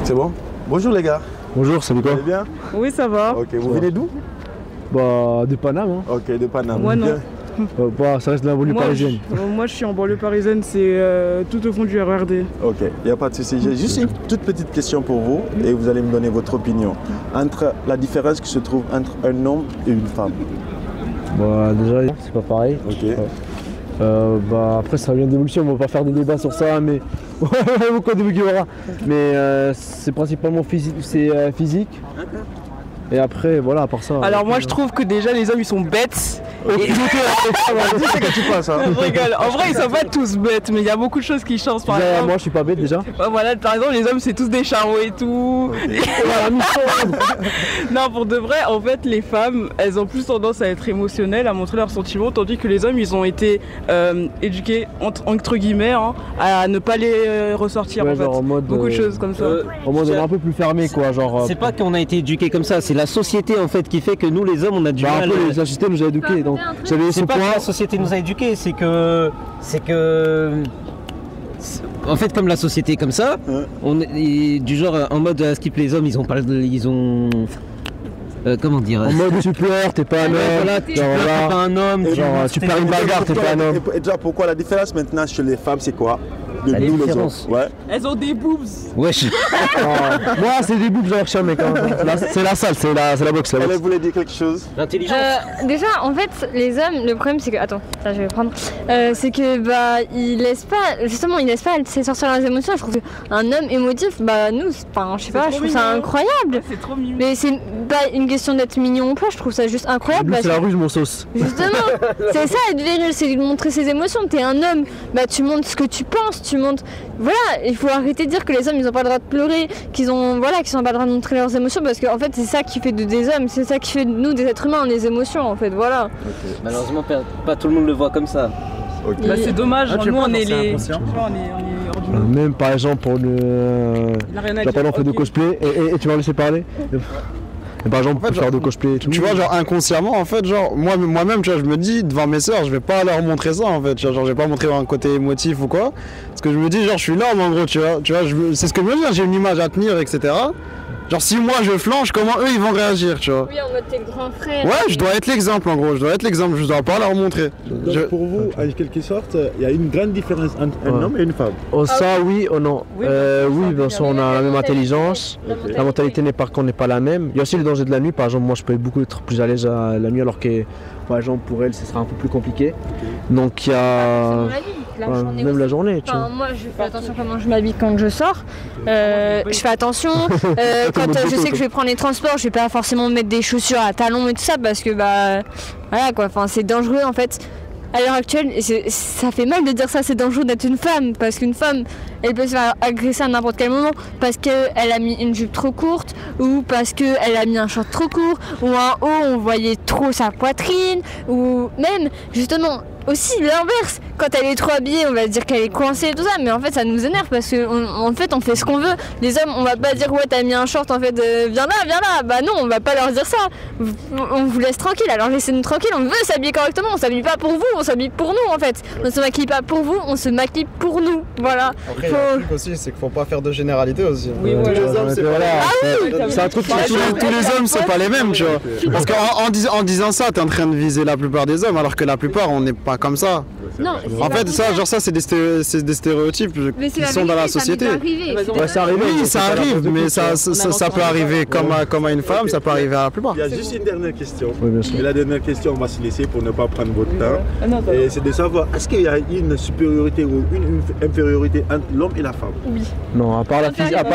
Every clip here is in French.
C'est bon? Bonjour les gars. Bonjour, salut quoi? Vous allez bien? Oui, ça va. Ok, vous venez d'où? Bah, de Paname. Hein. Ok, de Paname. Moi non. Bah, ça reste de la banlieue parisienne. Moi je suis en banlieue parisienne, c'est tout au fond du RERD. Ok, il n'y a pas de souci. J'ai juste une toute petite question pour vous et vous allez me donner votre opinion. Entre la différence qui se trouve entre un homme et une femme. Bah, déjà, c'est pas pareil. Ok. Bah, après, ça vient d'évolution, on va pas faire des débats sur ça, mais. Ouais, beaucoup de débats qu'il y aura. Mais c'est principalement physique. Et après, voilà, à part ça. Alors moi je trouve que déjà les hommes ils sont bêtes. C'est que tu penses, hein? Je rigole. En vrai ils sont pas tous bêtes, mais il y a beaucoup de choses qui changent par exemple. Moi je suis pas bête déjà. Bah, voilà, par exemple les hommes c'est tous des charros et tout. Non, pour de vrai, en fait les femmes elles ont plus tendance à être émotionnelles, à montrer leurs sentiments, tandis que les hommes ils ont été éduqués entre guillemets hein, à ne pas les ressortir Ouais, en fait. en mode, beaucoup de choses comme ça. En mode un peu plus fermé quoi, genre. C'est pas qu'on a été éduqués comme ça, c'est la société en fait qui fait que nous les hommes on a du Bah, mal. un peu, la société nous a éduqués, donc j'avais ce C'est pas que point. la société nous a éduqués, c'est que en fait comme la société est comme ça, on est du genre en mode à skip les hommes, ils ont comment dire. En mode tu pleures, t'es pas un homme. Voilà, tu genre, pleures, t'es pas un homme. genre, tu perds une bagarre, t'es pas un homme. Et déjà, pourquoi la différence maintenant chez les femmes, c'est quoi? La nous, les différence. hommes. Ouais. Elles ont des boobs. Wesh. Moi c'est des boucles genre chien mec. Hein. C'est la salle, c'est la boxe. La Elle boxe. voulait dire quelque chose? L'intelligence. Déjà, en fait, les hommes, le problème c'est que. Attends, ça je vais prendre. C'est que, bah, ils laissent pas. Justement, ils laissent pas sortir leurs émotions. Je trouve qu'un homme émotif, bah, nous, enfin, je sais pas, je trouve ça incroyable. C'est trop mignon. Mais c'est pas une question d'être mignon ou pas, je trouve ça juste incroyable. Lui, Parce c'est la que, ruse mon sauce. justement, c'est ça être viril, c'est de montrer ses émotions. T'es un homme, bah, tu montres ce que tu penses, tu montres. Voilà, il faut arrêter de dire que les hommes ils ont pas le droit de pleurer, qu'ils ont pas le droit de montrer leurs émotions parce qu'en fait c'est ça qui fait des hommes, c'est ça qui fait de nous des êtres humains, les émotions en fait, voilà. Malheureusement pas tout le monde le voit comme ça. Ok. Bah, c'est dommage, Ah, tu nous veux pas on est penser les. inconscient. Tu vois, on est hors du monde. Même par exemple pour le. Il a rien à J'ai pas dire. fait de Ok. cosplay et tu vas me laisser parler. Et par exemple, En fait, pour faire genre, de cosplay et tout. Tu vois, genre inconsciemment, en fait, genre moi-même, tu vois, je me dis devant mes sœurs, je vais pas leur montrer ça, en fait, tu vois, genre je vais pas montrer un côté émotif ou quoi, parce que je me dis, genre, je suis l'homme, en gros, tu vois, c'est ce que je me dis, j'ai une image à tenir, etc. Genre, si moi je flanche, comment eux ils vont réagir, tu vois. Oui, en mode t'es le grand frère. Ouais, je dois être l'exemple, en gros, je dois pas leur montrer. Donc pour vous, en quelque sorte, il y a une grande différence entre un homme et une femme. Oh, ça, oui, oh non. Oui, Oui, bien sûr, on a la même intelligence. La mentalité n'est par contre n'est pas la même. Il y a aussi le danger de la nuit. Par exemple, moi, je peux beaucoup être plus à l'aise à la nuit, alors que, par exemple, pour elle, ce sera un peu plus compliqué. Donc, il y a. Même la journée, tu vois. Moi, je fais attention comment je m'habille quand je sors. Je fais attention. Quand je sais que je vais prendre les transports, je vais pas forcément mettre des chaussures à talons et tout ça parce que bah voilà quoi. Enfin, c'est dangereux en fait. À l'heure actuelle, et ça fait mal de dire ça, c'est dangereux d'être une femme parce qu'une femme, elle peut se faire agresser à n'importe quel moment parce qu'elle a mis une jupe trop courte ou parce qu'elle a mis un short trop court ou un haut, on voyait trop sa poitrine ou même justement aussi l'inverse, quand elle est trop habillée on va dire qu'elle est coincée et tout ça, mais en fait ça nous énerve parce qu'en fait on fait ce qu'on veut. Les hommes on va pas dire ouais t'as mis un short en fait viens là, bah non on va pas leur dire ça, on vous laisse tranquille, alors laissez-nous tranquille, on veut s'habiller correctement, on s'habille pas pour vous, on s'habille pour nous en fait, on se maquille pas pour vous, on se maquille pour nous, voilà. Après, il y a un truc aussi, c'est qu'il faut pas faire de généralité aussi. Oui, voilà. Tous les hommes, c'est pas Voilà, c'est un truc qui tous les hommes, c'est pas les mêmes, tu vois. Parce qu'en disant ça, t'es en train de viser la plupart des hommes, alors que la plupart, on n'est pas comme ça. Non, En fait, ça, genre ça, c'est des stéréotypes qui sont dans la société. Ouais, ça arrive. Oui, ça arrive, mais ça peut arriver comme à une femme, ça peut arriver à la plupart. Il y a juste une dernière question. Oui, bien sûr. Et la dernière question, on va se laisser pour ne pas prendre votre temps. Ah non, Et c'est de savoir, est-ce qu'il y a une supériorité ou une infériorité entre l'homme et la femme? Non, à part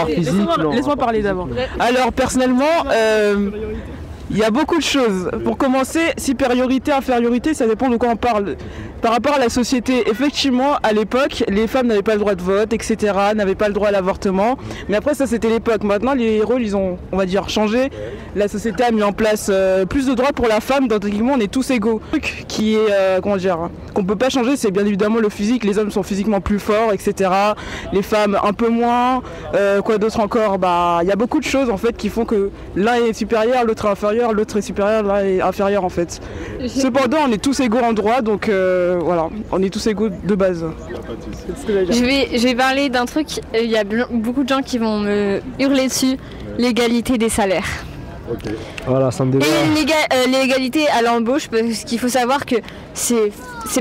physique, non. Laisse-moi parler d'abord. Alors personnellement, il y a beaucoup de choses. Pour commencer, supériorité, infériorité, ça dépend de quoi on parle. Par rapport à la société, effectivement, à l'époque, les femmes n'avaient pas le droit de vote, etc., n'avaient pas le droit à l'avortement. Mais après, ça, c'était l'époque. Maintenant, les rôles, ils ont, on va dire, changé. La société a mis en place plus de droits pour la femme. Dans techniquement, on est tous égaux. Le truc qui est, comment dire, qu'on peut pas changer, c'est bien évidemment le physique. Les hommes sont physiquement plus forts, etc. Les femmes, un peu moins. Quoi d'autre encore? Bah, il y a beaucoup de choses, en fait, qui font que l'un est supérieur, l'autre est inférieur, l'autre est supérieur, l'un est inférieur, en fait. Cependant, on est tous égaux en droit, donc voilà, on est tous égaux de base. C'est ce que j'allais dire. Je vais parler d'un truc, il y a beaucoup de gens qui vont me hurler dessus, l'égalité des salaires. Voilà, ça me débat. Et l'égalité à l'embauche, parce qu'il faut savoir que c'est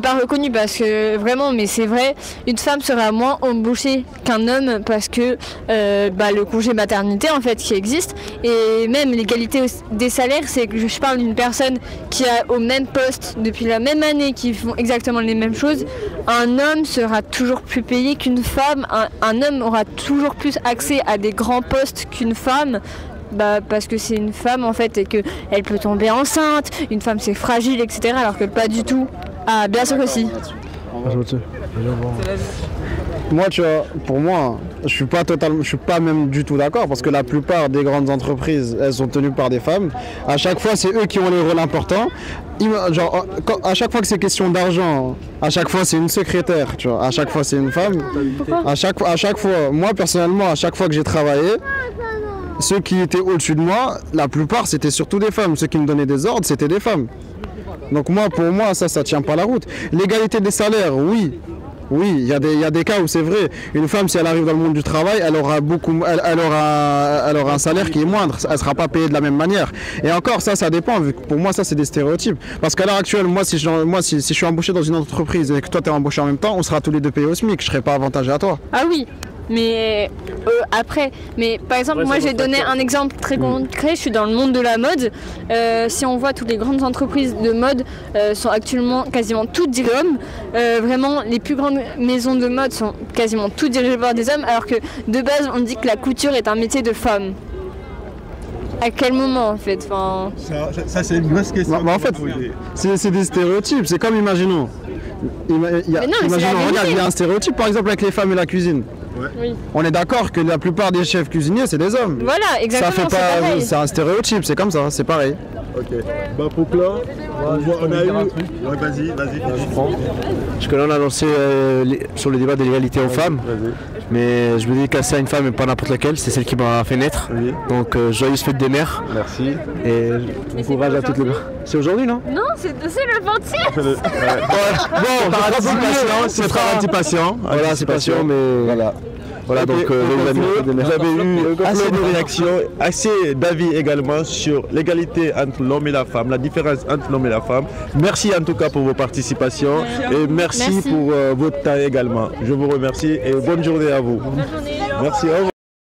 pas reconnu, parce que vraiment, mais c'est vrai, une femme sera moins embauchée qu'un homme parce que le congé maternité en fait qui existe, et même l'égalité des salaires, c'est que je parle d'une personne qui a au même poste depuis la même année, qui font exactement les mêmes choses. Un homme sera toujours plus payé qu'une femme, un homme aura toujours plus accès à des grands postes qu'une femme. Parce que c'est une femme en fait et qu'elle peut tomber enceinte, une femme c'est fragile, etc. alors que pas du tout. Ah bien sûr que si. Moi, tu vois, pour moi, je suis pas même du tout d'accord parce que la plupart des grandes entreprises, elles sont tenues par des femmes. À chaque fois, c'est eux qui ont les rôles importants. Genre, à chaque fois que c'est question d'argent, à chaque fois c'est une secrétaire, tu vois. À chaque fois c'est une femme. À chaque fois, moi personnellement, à chaque fois que j'ai travaillé, ceux qui étaient au-dessus de moi, la plupart c'était surtout des femmes. Ceux qui me donnaient des ordres, c'était des femmes. Donc pour moi, ça tient pas la route. L'égalité des salaires, oui. Oui, il y a des cas où c'est vrai. Une femme, si elle arrive dans le monde du travail, elle aura un salaire qui est moindre. Elle ne sera pas payée de la même manière. Et encore, ça dépend. Vu que pour moi, ça, c'est des stéréotypes. Parce qu'à l'heure actuelle, moi, si je suis embauché dans une entreprise et que toi, tu es embauché en même temps, on sera tous les deux payés au SMIC. Je ne serai pas avantagé à toi. Ah oui. Mais après, par exemple, moi j'ai donné un exemple très concret, je suis dans le monde de la mode. Si on voit toutes les grandes entreprises de mode sont actuellement quasiment toutes dirigées par des hommes. Vraiment, les plus grandes maisons de mode sont quasiment toutes dirigées par des hommes, alors que de base on dit que la couture est un métier de femme. À quel moment en fait Ça c'est une grosse question. En fait, c'est des stéréotypes. C'est comme, imaginons, regarde, il y a un stéréotype par exemple avec les femmes et la cuisine. Oui. On est d'accord que la plupart des chefs cuisiniers c'est des hommes. Voilà, exactement. Ça fait pas, c'est un stéréotype, c'est comme ça, c'est pareil. Ok. Pour clore, on a eu. Ouais, vas-y, je prends. Parce que là on a lancé sur le débat de l'égalité aux femmes. Mais je me dédicace à une femme et pas n'importe laquelle, c'est celle qui m'a fait naître. Oui. Donc joyeuse fête des mères. Merci. Et bon courage à toutes les mères. C'est aujourd'hui, non? Non, c'est le 26. Bon, c'est participation. Voilà, c'est patient, mais voilà. Voilà, donc vous avez eu assez de réactions, assez d'avis également sur l'égalité entre l'homme et la femme, la différence entre l'homme et la femme. Merci en tout cas pour vos participations et merci pour votre temps également. Je vous remercie et bonne journée à vous. Bonne journée. Merci, au revoir.